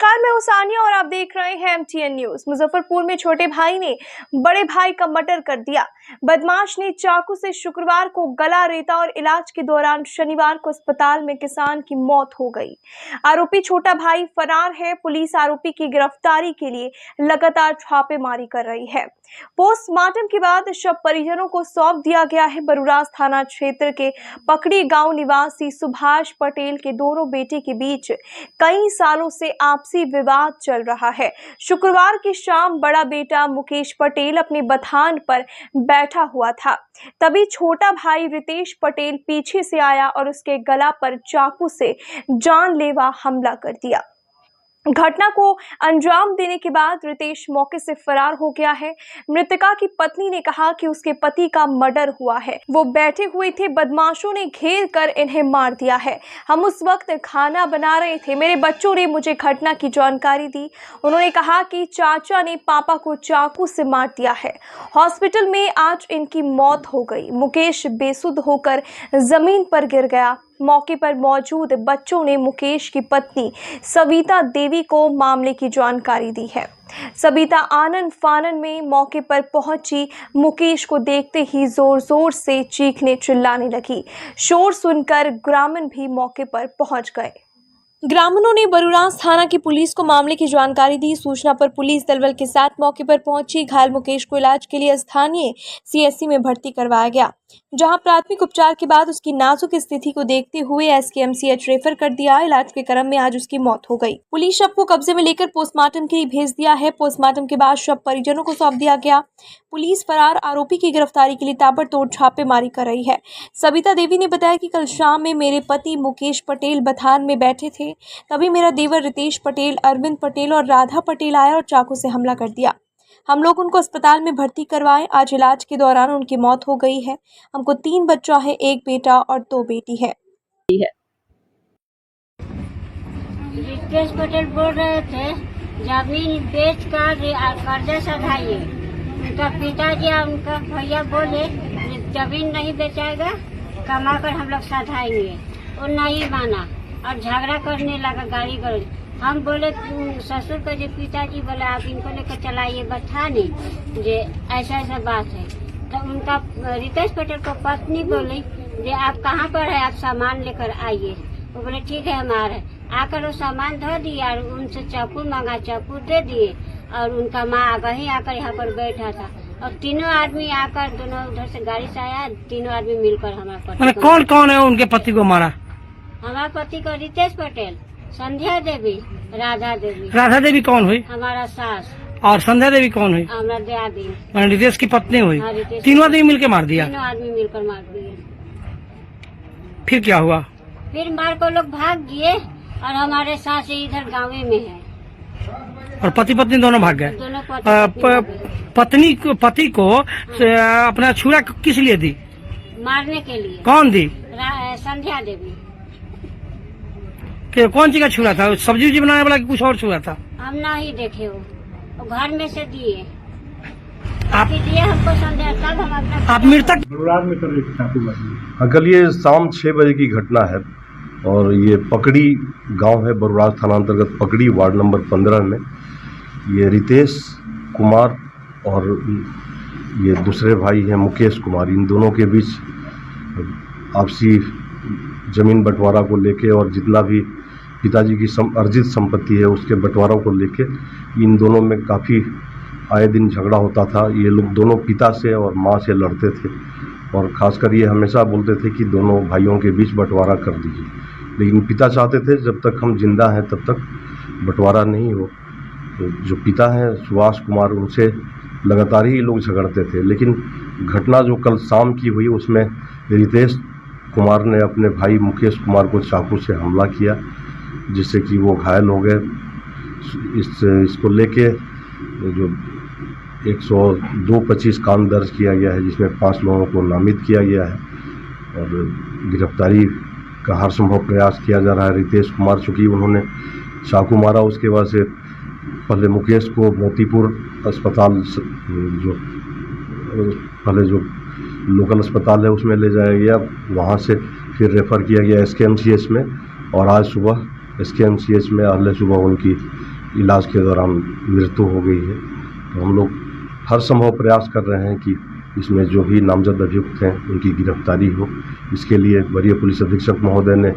नमस्कार, मैं उसानिया और आप देख रहे हैं MTN न्यूज। मुजफ्फरपुर में छोटे भाई ने बड़े भाई का मर्डर कर दिया। बदमाश ने चाकू से शुक्रवार को गला रेता और इलाज के दौरान शनिवार को अस्पताल में किसान की मौत हो गई। आरोपी छोटा भाई फरार है। पुलिस आरोपी की गिरफ्तारी के लिए लगातार छापेमारी कर रही है। पोस्टमार्टम के बाद शव परिजनों को सौंप दिया गया है। बरुराज थाना क्षेत्र के पकड़ी गांव निवासी सुभाष पटेल के दोनों बेटे के बीच कई सालों से आपसी विवाद चल रहा है। शुक्रवार की शाम बड़ा बेटा मुकेश पटेल अपने बथान पर बैठा हुआ था, तभी छोटा भाई रितेश पटेल पीछे से आया और उसके गला पर चाकू से जानलेवा हमला कर दिया। घटना को अंजाम देने के बाद रितेश मौके से फरार हो गया है। मृतका की पत्नी ने कहा कि उसके पति का मर्डर हुआ है। वो बैठे हुए थे, बदमाशों ने घेर कर इन्हें मार दिया है। हम उस वक्त खाना बना रहे थे। मेरे बच्चों ने मुझे घटना की जानकारी दी। उन्होंने कहा कि चाचा ने पापा को चाकू से मार दिया है। हॉस्पिटल में आज इनकी मौत हो गई। मुकेश बेसुध होकर जमीन पर गिर गया। मौके पर मौजूद बच्चों ने मुकेश की पत्नी सविता देवी को मामले की जानकारी दी है। सविता आनन फानन में मौके पर पहुंची। मुकेश को देखते ही जोर जोर से चीखने चिल्लाने लगी। शोर सुनकर ग्रामीण भी मौके पर पहुंच गए। ग्रामीणों ने बरुराज थाना की पुलिस को मामले की जानकारी दी। सूचना पर पुलिस दलबल के साथ मौके पर पहुंची। घायल मुकेश को इलाज के लिए स्थानीय CSC में भर्ती करवाया गया, जहां प्राथमिक उपचार के बाद उसकी नाजुक स्थिति को देखते हुए SKMCH रेफर कर दिया। इलाज के क्रम में आज उसकी मौत हो गई। पुलिस शव को कब्जे में लेकर पोस्टमार्टम के लिए भेज दिया है। पोस्टमार्टम के बाद शव परिजनों को सौंप दिया गया। पुलिस फरार आरोपी की गिरफ्तारी के लिए ताबड़तोड़ छापेमारी कर रही है। सविता देवी ने बताया कि कल शाम में मेरे पति मुकेश पटेल बथान में बैठे थे, तभी मेरा देवर रितेश पटेल, अरविंद पटेल और राधा पटेल आया और चाकू से हमला कर दिया। हम लोग उनको अस्पताल में भर्ती करवाए। आज इलाज के दौरान उनकी मौत हो गई है। हमको 3 बच्चा है, 1 बेटा और 2 बेटी है। रितेश पटेल बोल रहे थे जमीन बेच कर कर्जा सधाइए। उनका पिताजी और उनका भैया बोले जमीन नहीं बेचाएगा, कमा कर हम लोग सधाएंगे। वो नहीं माना और झगड़ा करने लगा, गाड़ी गलौज। हम बोले ससुर को, जो पिताजी बोले आप इनको लेकर चलाइए बथाने, जे ऐसा ऐसा बात है। तो उनका रितेश पटेल को पत्नी बोली जे आप कहाँ पर है, आप सामान लेकर आइए। वो बोले ठीक है हम आ रहे। आकर वो सामान धो दिए और उनसे चाकू मांगा, चाकू दे दिए और उनका माँ वहीं आकर यहाँ पर बैठा था और तीनों आदमी आकर, दोनों उधर से गाड़ी से आया, तीनों आदमी मिलकर हमारा पति। कौन कौन है उनके पति को मारा? हमारा पति को रितेश पटेल, संध्या देवी, राधा देवी। राधा देवी कौन हुई? हमारा सास। और संध्या देवी कौन हुई? हमारा दयादी, रितेश की पत्नी हुई। हाँ, तीनों आदमी मिलके मार दिया। तीनों आदमी मिलकर मार दिए। फिर क्या हुआ? फिर मार को लोग भाग गए और हमारे सास इधर गाँव में है और पति पत्नी दोनों भाग गए। दोनों पति को अपना छुरा किस लिए दी? मारने के लिए। कौन दी? संध्या देवी। कौन सी का छुरा था? सब्जी उब्जी बनाने वाला कि कुछ और छुरा था? हम नहीं देखे, वो घर में से दिए। आप दिए हमको संध्या, तब हम अपना। आप मृतक कल ये शाम 6 बजे की घटना है और ये पकड़ी गांव है, बरुराज थाना अंतर्गत पकड़ी, वार्ड नंबर 15 में। ये रितेश कुमार और ये दूसरे भाई हैं मुकेश कुमार, इन दोनों के बीच आपसी जमीन बंटवारा को लेके और जितना भी पिताजी की अर्जित संपत्ति है उसके बंटवारा को लेके इन दोनों में काफ़ी आए दिन झगड़ा होता था। ये लोग दोनों पिता से और माँ से लड़ते थे और ख़ासकर ये हमेशा बोलते थे कि दोनों भाइयों के बीच बंटवारा कर दीजिए, लेकिन पिता चाहते थे जब तक हम जिंदा हैं तब तक बंटवारा नहीं हो। तो जो पिता हैं सुभाष कुमार, उनसे लगातार ही लोग झगड़ते थे। लेकिन घटना जो कल शाम की हुई उसमें रितेश कुमार ने अपने भाई मुकेश कुमार को चाकू से हमला किया, जिससे कि वो घायल हो गए। इसको लेके जो 102-25 कांड दर्ज किया गया है, जिसमें 5 लोगों को नामित किया गया है और गिरफ्तारी का हर संभव प्रयास किया जा रहा है। रितेश कुमार चूँकि उन्होंने चाकू मारा, उसके बाद से पहले मुकेश को मोतीपुर अस्पताल, जो लोकल अस्पताल है उसमें ले जाया गया, वहाँ से फिर रेफ़र किया गया SKMCH में और आज सुबह SKMCH में अगले सुबह उनकी इलाज के दौरान मृत्यु हो गई है। तो हम लोग हर संभव प्रयास कर रहे हैं कि इसमें जो भी नामजद अभियुक्त हैं उनकी गिरफ्तारी हो। इसके लिए वरीय पुलिस अधीक्षक महोदय ने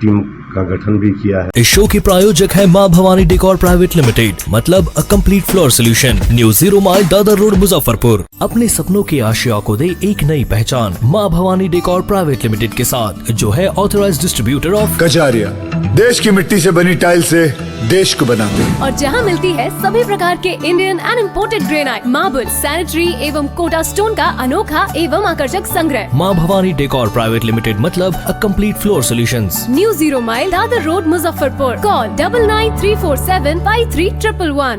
टीम का गठन भी किया है। इस शो के प्रायोजक है मां भवानी डेकोर प्राइवेट लिमिटेड, मतलब a complete floor solution, new 0 mile Dadar road Muzaffarpur. अपने सपनों की आशिया को दे एक नई पहचान मां भवानी डेकोर प्राइवेट लिमिटेड के साथ, जो है ऑथराइज्ड डिस्ट्रीब्यूटर ऑफ कजारिया। देश की मिट्टी से बनी टाइल से देश को बनाते हैं। और जहां मिलती है सभी प्रकार के Indian and imported granite, marble, sanitary एवं कोटा स्टोन का अनोखा एवं आकर्षक संग्रह। मां भवानी डेकोर प्राइवेट लिमिटेड, मतलब a complete floor solutions, new 0 mile Dadar road Muzaffarpur. Call 9934753111।